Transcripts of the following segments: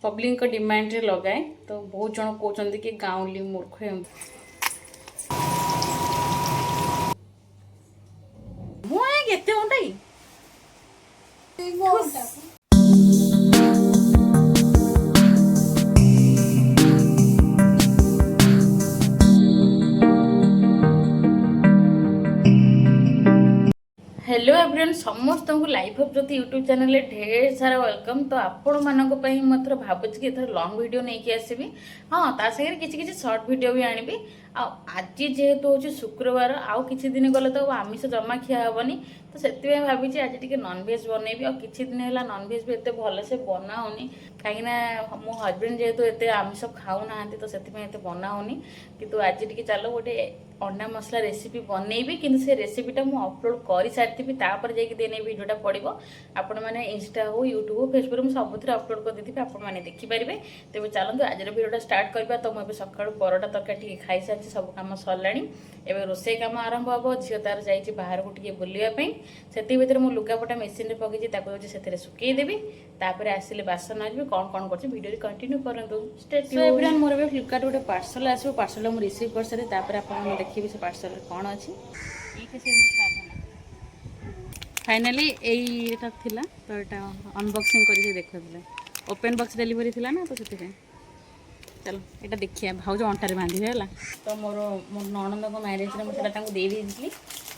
Public demand रे लगाए तो बहुत जन कहते कि गाँवली मूर्ख केते घंटा हेलो एवरीवन समस्त को life of Jyoti YouTube channel ढेर सारा वेलकम। तो आपण मानक मात्र भावुची कि एथर लॉन्ग वीडियो नहीं कि आसबि हाँ ता सागे किछि किछि शॉर्ट वीडियो भी आनिबि। आज जेहेतु हूँ शुक्रवार आउ किछि दिन गले तो आमिष जमा खिया हेबनी तो से भावी आज टी नॉनभेज बनैबी और किछि दिन है नॉनभेज भी एत भलसे बनाऊनी कहीं मो हजबैंड जेहेतु एत आमिष खाऊ ना तो से बनाऊनी किंतु आज टी चलो गोटे अंडा मसला रेसिपी बनैबी कि से रेसिपीटा मुझे अपलोड कर सारी तापर जाकि देने वीडियोटा पड़ो आपण मैंने इंस्टा हो यूट्यूब हो फेसबुक में सबुथ अपलोड कर देती आपण मैंने देखिपारे। तेज चलते आज वीडियोटा स्टार्ट करवा। तो मुझे सका परोटा तरकारी खाई सारी सब कम सरलाणी एवं रोसे कम आरंभ हम झील तार जा बाहर को टे बुलायापी से भर मुझे लुगापटा मेसीन में पकई से सुकईदेवी तापर आसिले बासन आज कौन कौन कर वीडियो कंटिन्यू करूँ। मोर भी फ्लिपकार्ट गोटे पार्सल आसो पार्सल मुझे रिसीव कर सारे आप देखिए से पार्सल कौन अच्छी फाइनाली यहीटा थिला तो यहाँ अनबॉक्सिंग करके देखते ओपन बॉक्स डिलीवरी थिला ना तो से चलो यहाँ देखिए भाज अंटारे बांधे है तो मोर ननंद को मैरेज में मुझे दे दी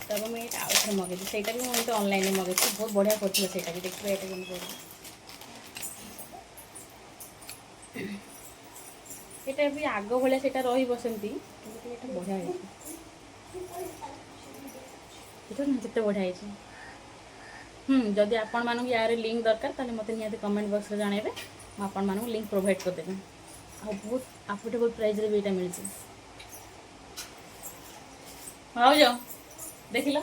तब मुझे आउे मगेदी से मुझे ऑनलाइन मगेदी बहुत बढ़िया करता भी देखिए यहाँ भी आग भाया से रही बढ़िया केते बढ़िया जदि आपण मानक यार लिंक दरकार ताले मते निहाती कमेंट बॉक्स रे जानेबे म आपण मानक लिंक प्रोवाइड कर देबे आ बहुत अफोर्डेबल प्राइस रे बेटा मिलछि। आओ जाओ देखिला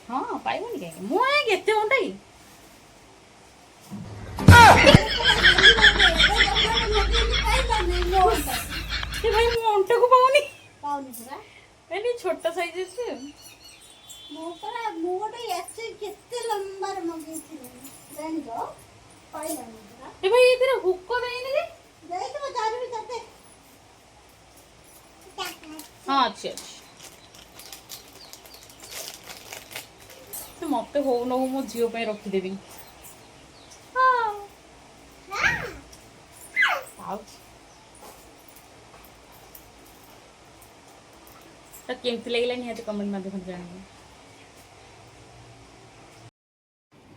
हां पाइबनी के मु केते घंटाई ए भाई मु अंटा को पाउनी पूरा नहीं छोटा साइज है मो पर मो गोटे ऐसे कितने लंबा मगे थी जान दो पाइला पूरा ए भाई इधर हुक को देनी रे दे तो बता भी करते हां अच्छा तो मते हो न मो जियो पे रखी देबी हां हां तो केमती लगे निहाती कमेंट माध्यम जानवे।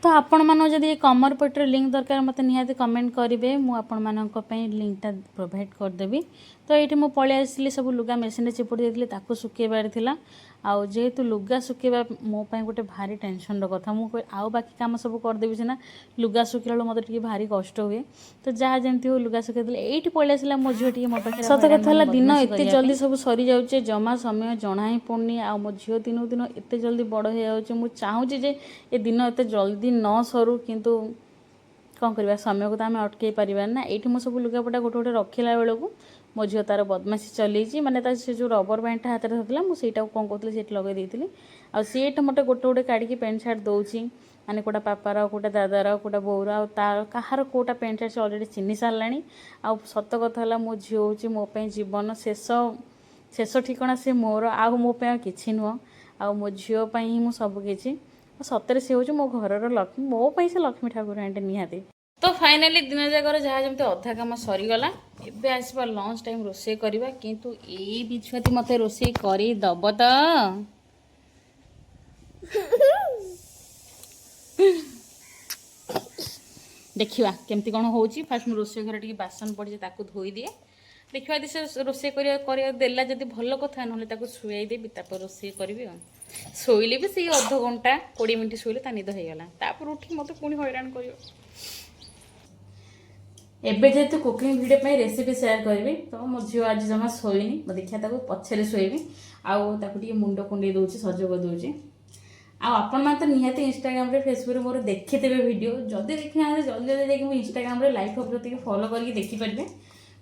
तो आपण मान जदि कमर पट्टर लिंक दरकार मत निहाती कमेंट करेंगे मुझे लिंकटा प्रोवाइड करदेवी। तो ये मुझे पलि आसली सब लुगा मेसीन चिपुड़ी देती सुखेबार था आउ जेहेतु लुगा सुखेबा मो गोटे भारी टेंशन कथा मुझे आउ बाकी काम सब करदेवी सीना लुगा सुखेला मत भारी कष्ट हुए तो जहाँ जमी हो लुगा सुखे ये पलि आसला मो झील टी मो पाखे सत कथा दिन एत जल्दी सब सरी जाऊे जमा समय जना ही पड़नी आ मो झील दिन दिन एत जल्दी बड़ हो जाऊे मुझे चाहूँगी जे ये दिन एत जल्दी न सरू किंतु कौन करवा समय को तो आम अटकई पार ना ये मुझे सब लुगापटा गोटे गोटे रखला बेलू मो झील तार बदमाशी चलती माने से जो रबर बैंडटा हाथ में था मुझे कौन कहती से लगे देती आ सीट मटे गोटे गोटे काढ़ी पेंट सार्ट दूसरी माने कोटा पापार कोटा दादार कोटा बोर आहार कोटा पेंट सार्ट से अलरेडी चिन्ह सारा आ सत कथा है मो झील हूँ मोपाई जीवन शेष शेष ठिकना से मोर आउ मोपाई किसी नुह आ मो झील ही मुझ सबकि सतरे से हूँ मो घर लक्ष्मी मोपाई से लक्ष्मी ठाकुर निहाती। तो फाइनाली दिन जाकर जहाँ जमी अधा कम सरीगला एबे आसवा लंच टाइम रोसे करवा किंतु ए बिछुआती मते रोसे करी दब तो देखिवा केमती कौन होची। फास्ट मु रोसे घर टी बासन पड़ी ताकू धोई दिए देखिवा दी से रोसे कर देला जदी भल कथा नहले ताकू सुई देबी तापर रोसे करबी शोइले भी से अध घंटा 20 मिनट शोइले ता निद हो गला तापर उठी मते पुणी हैरान करियो। एबे जेतु कुकिंग वीडियो पे रेसिपी शेयर करी तो मो झील आज जमा शोनी मो देखिया ताको पछरे शोइबी आउ ताको टी मुंड कुंडे दोची सजोग दोची आपण मैंने तो निहाती इंस्टाग्राम रे फेसबुक रे मोर देखिथे वीडियो जदि देखना जल्दी जल्दी जाकि इंस्टाग्राम रे लाइफ ऑफ ज्योति फॉलो करके देखि पारे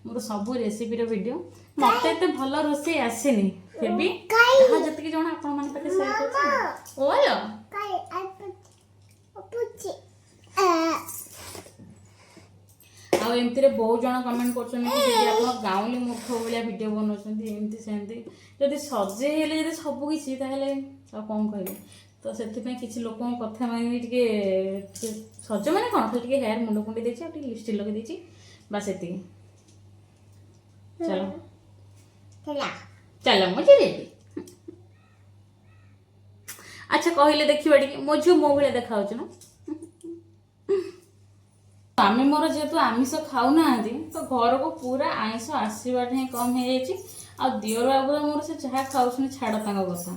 मोर सब रेसिपी रो वीडियो मत एत भल रोसे आसेनी फिर भी जहाँ जतिक जण आपण माने शेयर करछ ओयो ଆଉ ଏମିତିରେ ବହୁତ ଜଣ କମେଣ୍ଟ କରୁଛନ୍ତି କି ଯଦି ଆପଣ ଗାଉଁଲି ମୂର୍ଖ ଭଳିଆ ଭିଡ଼ିଓ ବନାଉଛନ୍ତି ଏମିତି ସେମିତି, ଯଦି ସଜେଇ ହେଲେ ଯଦି ସବୁ କିଛି ତାହେଲେ ଆଉ କ'ଣ କହିବେ। ତ ସେଥିପାଇଁ କିଛି ଲୋକଙ୍କ କଥା ମାନି ଟିକେ ସଜ ମାନେ କ'ଣ ଖାଲି ଟିକେ ହେୟାର ମୁଣ୍ଡ କୁଣ୍ଡେଇ ଦେଇଛି ଆଉ ଟିକେ ଲିପଷ୍ଟିକ୍ ଲଗେଇ ଦେଇଛି ବାସ୍ ଏତିକି। ଚାଲ ଚାଲ ମୁଁ ରେଡି। ଆଚ୍ଛା କହିଲେ ଦେଖିବା ଟିକେ ମୋ ଝିଅ ମୋ ଭଳିଆ ଦେଖାଯାଉଛି ନା? ଆମେ ମୋର ଯେହେତୁ ଆମିଷ ଖାଉନାହାନ୍ତି ତ ଘରକୁ ପୁରା ଆଇଁଷ ଆସିବାଟା ହିଁ କମ୍ ହେଇଯାଇଛି। ଆଉ ଦିଅର ବାବୁ ମୋର ସେ ଯାହା ଖାଉଛନ୍ତି ଛାଡ଼ ତାଙ୍କ କଥା।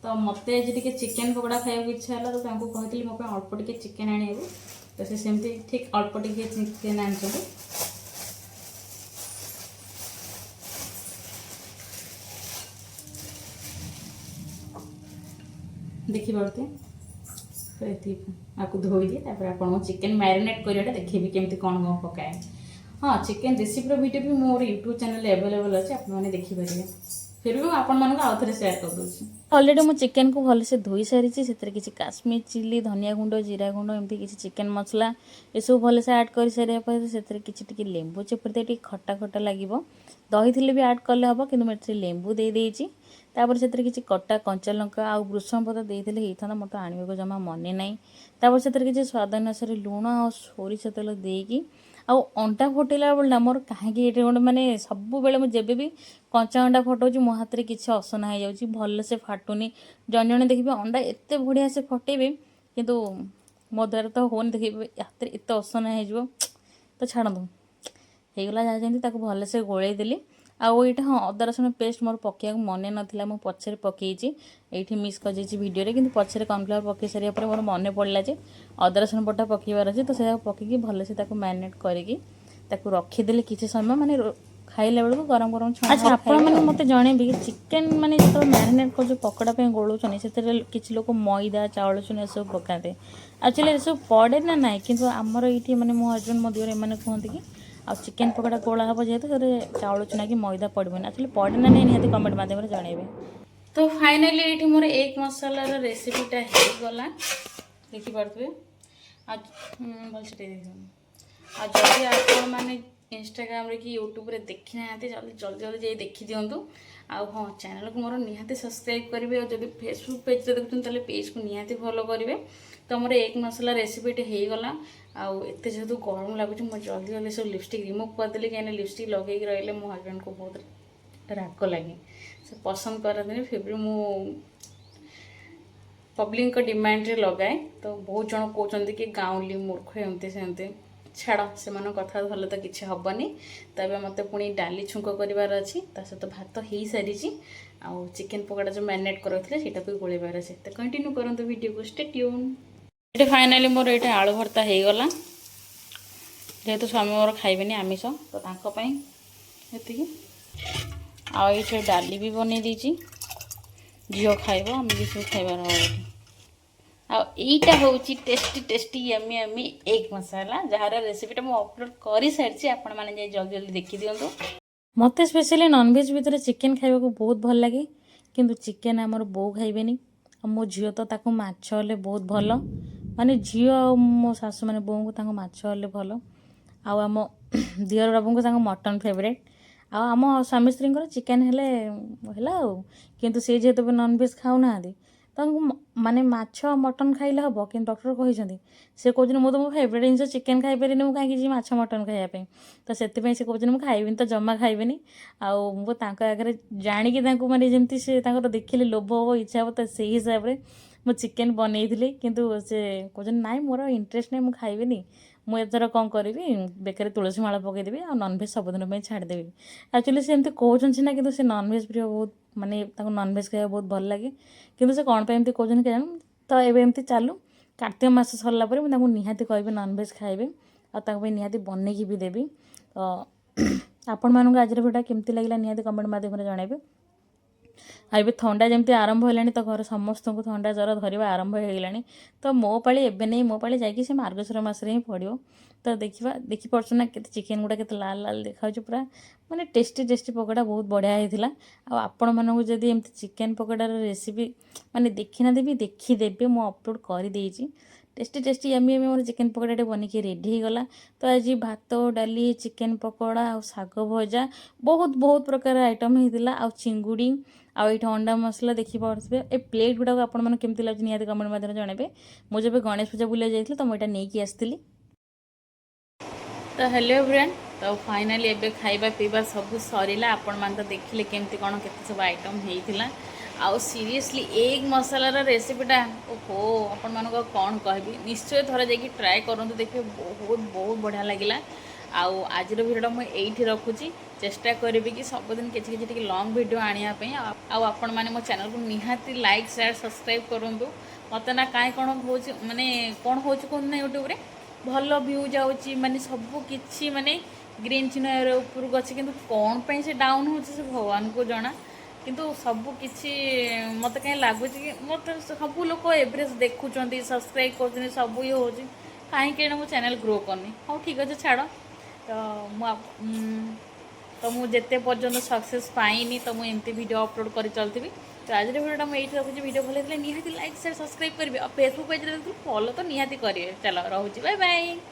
ତ ମୋତେ ଆଜି ଟିକେ ଚିକେନ୍ ପକୋଡ଼ା ଖାଇବାକୁ ଇଚ୍ଛା ହେଲା ତ ତାଙ୍କୁ କହିଥିଲି ମୋ ପାଇଁ ଅଳ୍ପ ଟିକେ ଚିକେନ୍ ଆଣିବାକୁ। ତ ସେ ସେମିତି ଠିକ୍ ଅଳ୍ପ ଟିକେ ଚିକେନ୍ ଆଣିଛନ୍ତି। ଦେଖିପାରୁଥିବେ ତ ଏତିକି ଆକୁ ଧୋଇଦିଏ ତାପରେ ଆପଣଙ୍କୁ ଚିକେନ୍ ମ୍ୟାରିନେଟ୍ କରିବାଟା ଦେଖେଇବି କେମିତି କ'ଣ କ'ଣ ପକାଏ। ହଁ ଚିକେନ୍ ରେସିପିର ଭିଡ଼ିଓ ବି ମୋର ୟୁଟ୍ୟୁବ୍ ଚ୍ୟାନେଲ୍ରେ ଆଭେଲେବଲ୍ ଅଛି, ଆପଣମାନେ ଦେଖିପାରିବେ। ଫିର୍ ବି ମୁଁ ଆପଣମାନଙ୍କୁ ଆଉ ଥରେ ସେୟାର କରିଦେଉଛି। ଅଲରେଡ଼ି ମୁଁ ଚିକେନ୍କୁ ଭଲସେ ଧୋଇ ସାରିଛି। ସେଥିରେ କିଛି କାଶ୍ମୀର ଚିଲି, ଧନିଆ ଗୁଣ୍ଡ, ଜିରା ଗୁଣ୍ଡ, ଏମିତି କିଛି ଚିକେନ୍ ମସଲା ଏସବୁ ଭଲସେ ଆଡ଼୍ କରିସାରିବା ପରେ ସେଥିରେ କିଛି ଟିକେ ଲେମ୍ବୁ ଚିପୁଡ଼ି ଦେଇ ଟିକେ ଖଟା ଖଟା ଲାଗିବ। ଦହି ଥିଲେ ବି ଆଡ଼୍ କଲେ ହେବ, କିନ୍ତୁ ମୁଁ ଏଥିରେ ଲେମ୍ବୁ ଦେଇଦେଇଛି। ତାପରେ ସେଥିରେ କିଛି କଟା କଞ୍ଚା ଲଙ୍କା ଆଉ ଭୃଷଙ୍ଗ ପତ୍ର ଦେଇଥିଲେ ହେଇଥାନ୍ତା, ମୋତେ ଆଣିବାକୁ ଜମା ମନେ ନାହିଁ। ତାପରେ ସେଥିରେ କିଛି ସ୍ୱାଦ ଅନୁସାରେ ଲୁଣ ଆଉ ସୋରିଷ ତେଲ ଦେଇକି ଆଉ ଅଣ୍ଡା ଫୁଟେଇଲା ବେଳଟା ମୋର କାହିଁକି ଏଇଠି ଗୋଟେ ମାନେ ସବୁବେଳେ ମୁଁ ଯେବେ ବି କଞ୍ଚା ଅଣ୍ଡା ଫଟଉଛି ମୋ ହାତରେ କିଛି ଅସନା ହେଇଯାଉଛି, ଭଲସେ ଫାଟୁନି। ଜଣେ ଜଣେ ଦେଖିବେ ଅଣ୍ଡା ଏତେ ବଢ଼ିଆ ସେ ଫଟେଇବେ କିନ୍ତୁ ମୋ ଦ୍ୱାରା ତ ହେଉନି, ଦେଖିବେ ହାତରେ ଏତେ ଅସନା ହେଇଯିବ। ତ ଛାଡ଼ନ୍ତୁ, ହେଇଗଲା ଯାହା ଯେମିତି ତାକୁ ଭଲସେ ଗୋଳେଇ ଦେଲି। ଆଉ ଏଇଟା ହଁ ଅଦା ରସୁଣ ପେଷ୍ଟ ମୋର ପକାଇବାକୁ ମନେ ନଥିଲା, ମୁଁ ପଛରେ ପକାଇଛି। ଏଇଠି ମିସ୍ କରିଯାଇଛି ଭିଡ଼ିଓରେ, କିନ୍ତୁ ପଛରେ କର୍ଣ୍ଣଫ୍ଲାୱାର ପକାଇ ସାରିବା ପରେ ମୋର ମନେ ପଡ଼ିଲା ଯେ ଅଦା ରସୁଣ ବଟା ପକାଇବାର ଅଛି। ତ ସେଇଟାକୁ ପକାଇକି ଭଲସେ ତାକୁ ମ୍ୟାରିନେଟ୍ କରିକି ତାକୁ ରଖିଦେଲି କିଛି ସମୟ, ମାନେ ଖାଇଲା ବେଳକୁ ଗରମ ଗରମ ଛଣା। ଆଚ୍ଛା ଆପଣମାନେ ମୋତେ ଜଣେଇବେ ଚିକେନ୍ ମାନେ ଯେତେବେଳେ ମ୍ୟାରିନେଟ୍ କରୁଛୁ ପକୋଡ଼ା ପାଇଁ ଗୋଳଉଛନ୍ତି ସେଥିରେ କିଛି ଲୋକ ମଇଦା, ଚାଉଳ ଚୁନା ଏସବୁ ପକାନ୍ତି। ଆକ୍ଚୁଆଲି ଏସବୁ ପଡ଼େ ନା ନାହିଁ, କିନ୍ତୁ ଆମର ଏଇଠି ମାନେ ମୋ ହଜବେଣ୍ଡ ମୋ ଦିଅର ଏମାନେ କୁହନ୍ତି କି ଆଉ ଚିକେନ୍ ପକୋଡ଼ା ଗୋଳା ହେବ ଯେହେତୁ ସେଥିରେ ଚାଉଳ ଚୁନା କି ମଇଦା ପଡ଼ିବନି। ଆକ୍ଚୁଆଲି ପଡ଼େ ନା ନାହିଁ ନିହାତି କମେଣ୍ଟ ମାଧ୍ୟମରେ ଜଣାଇବେ। ତ ଫାଇନାଲି ଏଇଠି ମୋର ଏଗ୍ ମସଲାର ରେସିପିଟା ହେଇଗଲା, ଦେଖିପାରୁଥିବେ। ଆଉ ଭଲସେ ଦେଇଦେଇଥାନ୍ତି। ଆଉ ଯଦି ଆପଣମାନେ ଇନଷ୍ଟାଗ୍ରାମରେ କି ୟୁଟ୍ୟୁବରେ ଦେଖିନାହାନ୍ତି ଜଲ୍ଦି ଯାଇ ଦେଖିଦିଅନ୍ତୁ। ଆଉ ହଁ ଚ୍ୟାନେଲକୁ ମୋର ନିହାତି ସବସ୍କ୍ରାଇବ୍ କରିବେ। ଆଉ ଯଦି ଫେସବୁକ୍ ପେଜ୍ରେ ଦେଖୁଛନ୍ତି ତାହେଲେ ପେଜ୍କୁ ନିହାତି ଫଲୋ କରିବେ। ତ ମୋର ଏଗ୍ ମସଲା ରେସିପିଟି ହେଇଗଲା। ଆଉ ଏତେ ଯେହେତୁ ଗରମ ଲାଗୁଛି ମୁଁ ଜଲ୍ଦି ସବୁ ଲିପଷ୍ଟିକ୍ ରିମୁଭ୍ କରିଦେଲି, କାହିଁକିନା ଲିପଷ୍ଟିକ୍ ଲଗେଇକି ରହିଲେ ମୋ ହଜବେଣ୍ଡକୁ ବହୁତ ରାଗ ଲାଗେ, ସେ ପସନ୍ଦ କରନ୍ତିନି। ଫିର୍ ବି ମୁଁ ପବ୍ଲିକଙ୍କ ଡିମାଣ୍ଡରେ ଲଗାଏ। ତ ବହୁତ ଜଣ କହୁଛନ୍ତି କି ଗାଉଁଲି ମୂର୍ଖ ଏମିତି ସେମିତି, ଛାଡ଼ ସେମାନଙ୍କ କଥା ଭଲ ତ କିଛି ହେବନି। ତ ଏବେ ମୋତେ ପୁଣି ଡାଲି ଛୁଙ୍କ କରିବାର ଅଛି, ତା ସହିତ ଭାତ ହେଇସାରିଛି। ଆଉ ଚିକେନ୍ ପକୋଡ଼ା ଯେଉଁ ମ୍ୟାରିନେଟ୍ କରିଥିଲେ ସେଇଟାକୁ ବି ଗୋଳେଇବାର ଅଛି। ତ କଣ୍ଟିନ୍ୟୁ କରନ୍ତୁ ଭିଡ଼ିଓକୁ, ଷ୍ଟେ ଟ୍ୟୁନ୍। ଏଇଟା ଫାଇନାଲି ମୋର ଏଇଟା ଆଳୁ ଭର୍ତ୍ତା ହେଇଗଲା। ଯେହେତୁ ସ୍ୱାମୀ ମୋର ଖାଇବେନି ଆମିଷ, ତ ତାଙ୍କ ପାଇଁ ଏତିକି। ଆଉ ଏଇଠି ଡାଲି ବି ବନେଇ ଦେଇଛି, ଝିଅ ଖାଇବ, ଆମେ ବି ସବୁ ଖାଇବାର ହେବ ଏଠି। ଆଉ ଏଇଟା ହେଉଛି ଟେଷ୍ଟି ୟମି ଏଗ୍ ମସଲା, ଯାହାର ରେସିପିଟା ମୁଁ ଅପଲୋଡ଼ କରିସାରିଛି। ଆପଣମାନେ ଯାଇ ଜଲ୍ଦି ଦେଖିଦିଅନ୍ତୁ। ମୋତେ ସ୍ପେଶାଲି ନନଭେଜ୍ ଭିତରେ ଚିକେନ୍ ଖାଇବାକୁ ବହୁତ ଭଲ ଲାଗେ, କିନ୍ତୁ ଚିକେନ୍ ଆମର ବୋଉ ଖାଇବେନି। ଆଉ ମୋ ଝିଅ ତ ତାକୁ ମାଛ ହେଲେ ବହୁତ ଭଲ, ମାନେ ଝିଅ ଆଉ ମୋ ଶାଶୁ ମାନେ ବୋଉଙ୍କୁ ତାଙ୍କୁ ମାଛ ହେଲେ ଭଲ। ଆଉ ଆମ ଦିଅର ବାବୁଙ୍କୁ ତାଙ୍କ ମଟନ୍ ଫେଭରେଟ୍। ଆଉ ଆମ ସ୍ୱାମୀ ସ୍ତ୍ରୀଙ୍କର ଚିକେନ୍ ହେଲେ ହେଲା ଆଉ, କିନ୍ତୁ ସେ ଯେହେତୁ ନନଭେଜ୍ ଖାଉନାହାନ୍ତି ତାଙ୍କୁ ମାନେ ମାଛ ମଟନ୍ ଖାଇଲେ ହେବ, କିନ୍ତୁ ଡକ୍ଟର କହିଛନ୍ତି, ସେ କହୁଛନ୍ତି ମୁଁ ତ ମୋ ଫେଭରେଟ୍ ଜିନିଷ ଚିକେନ୍ ଖାଇପାରିନି, ମୁଁ କାହିଁକି ଯିବି ମାଛ ମଟନ୍ ଖାଇବା ପାଇଁ। ତ ସେଥିପାଇଁ ସେ କହୁଛନ୍ତି ମୁଁ ଖାଇବିନି, ତ ଜମା ଖାଇବିନି। ଆଉ ମୁଁ ତାଙ୍କ ଆଗରେ ଜାଣିକି ତାଙ୍କୁ ମାନେ ଯେମିତି ସେ ତାଙ୍କର ଦେଖିଲେ ଲୋଭ ହେବ, ଇଚ୍ଛା ହେବ, ତ ସେଇ ହିସାବରେ ମୁଁ ଚିକେନ୍ ବନେଇଥିଲି। କିନ୍ତୁ ସେ କହୁଛନ୍ତି ନାଇଁ ମୋର ଇଣ୍ଟରେଷ୍ଟ ନାହିଁ, ମୁଁ ଖାଇବିନି। ମୁଁ ଏଥର କ'ଣ କରିବି, ବେକରେ ତୁଳସୀ ମାଳ ପକାଇଦେବି ଆଉ ନନଭେଜ୍ ସବୁଦିନ ପାଇଁ ଛାଡ଼ିଦେବି। ଆକ୍ଚୁଆଲି ସେ ଏମିତି କହୁଛନ୍ତି ସିନା, କିନ୍ତୁ ସେ ନନଭେଜ୍ ପ୍ରିୟ ବହୁତ, ମାନେ ତାଙ୍କୁ ନନଭେଜ୍ ଖାଇବା ବହୁତ ଭଲ ଲାଗେ। କିନ୍ତୁ ସେ କ'ଣ ପାଇଁ ଏମିତି କହୁଛନ୍ତି କେଜାଣି। ତ ଏବେ ଏମିତି ଚାଲୁ, କାର୍ତ୍ତିକ ମାସ ସରିଲା ପରେ ମୁଁ ତାଙ୍କୁ ନିହାତି କହିବି ନନଭେଜ୍ ଖାଇବେ, ଆଉ ତାଙ୍କ ପାଇଁ ନିହାତି ବନେଇକି ବି ଦେବି। ତ ଆପଣମାନଙ୍କୁ ଆଜିର ଭିଡ଼ିଓ କେମିତି ଲାଗିଲା ନିହାତି କମେଣ୍ଟ ମାଧ୍ୟମରେ ଜଣାଇବେ। ଆଉ ଏବେ ଥଣ୍ଡା ଯେମିତି ଆରମ୍ଭ ହେଲାଣି, ତ ଘରେ ସମସ୍ତଙ୍କୁ ଥଣ୍ଡା ଜ୍ୱର ଧରିବା ଆରମ୍ଭ ହେଇଗଲାଣି। ତ ମୋ ପାଳି ଏବେ ନେଇ, ମୋ ପାଳି ଯାଇକି ସେ ମାର୍ଗଶିର ମାସରେ ହିଁ ପଡ଼ିବ। ତ ଦେଖିବା, ଦେଖିପାରୁଛୁ ନା କେତେ ଚିକେନ୍ ଗୁଡ଼ା କେତେ ଲାଲ ଲାଲ ଦେଖାଯାଉଛି, ପୁରା ମାନେ ଟେଷ୍ଟି ପକୋଡ଼ା ବହୁତ ବଢ଼ିଆ ହେଇଥିଲା। ଆଉ ଆପଣମାନଙ୍କୁ ଯଦି ଏମିତି ଚିକେନ୍ ପକୋଡ଼ାର ରେସିପି ମାନେ ଦେଖିନାହାନ୍ତି ବି ଦେଖିଦେବେ, ମୁଁ ଅପଲୋଡ଼ କରିଦେଇଛି। टेस्टी टेस्टी यमी यमी मोर चिकेन पकोड़ाटे बनिकी रेडी हो गला। तो आज भात डाली चिकेन पकोड़ा आ शाग भजा बहुत बहुत प्रकार आइटम होता आ चिंगुड़ी आठ अंडा मसला देखिपे। ए प्लेट गुड़ाक आपमती लगे निहत कमेंट मध्य जनइबे। मुझे गणेश पूजा बुलिया जाइए तो मुझे नहीं आसती। तो हेलो एवरीवन, तो फाइनाली एबे खाइबा पीबा सब सरीला। आपण मान तो देखिले केमती कौन केते सब आइटम होइथिला। आउ सीरियसली एग मसालार रेसिपीटा ओहो आपण मानको कौन कहबी, निश्चय थोड़ा जाकि ट्राए करंतु, देखिए बहुत बहुत बढ़िया लगिला। आउ आज भिडियो मुझे एठी रखुची, चेष्टा करी कि सबुदिन किसी किसी लंग वीडियो आने आपण मैंने मो चैनल को निहाती लाइक शेयर सब्सक्राइब करूँ। मत ना कहीं कौन हो माने कौन हो कहना यूट्यूब रे भल व्यू जाऊँगी माने सबू किसी माने ग्रीन चिन्ह उपरको अच्छे, किंतु कौन पे से डाउन हो भगवान को जना। किंतु सबू किसी मत कहीं लगुच कि मत सब लोग एवरेज देखुं सब्सक्राइब कर सब ये हो कहीं मो चैनल ग्रो करनी। हाँ ठीक अच्छे छाड़। तो मुझे पर्यटन सक्सेस पाइनी तो मुझे एमती वीडियो अपलोड कर चलती। तो आज वीडियो मुझे ये रखुच्छी। वीडियो भल निहाती लाइक शेयर सब्सक्राइब करेंगे। और फेसबुक पेज देखिए फॉलो तो निहाती करेंगे। चलो रोचे, बाय बाय।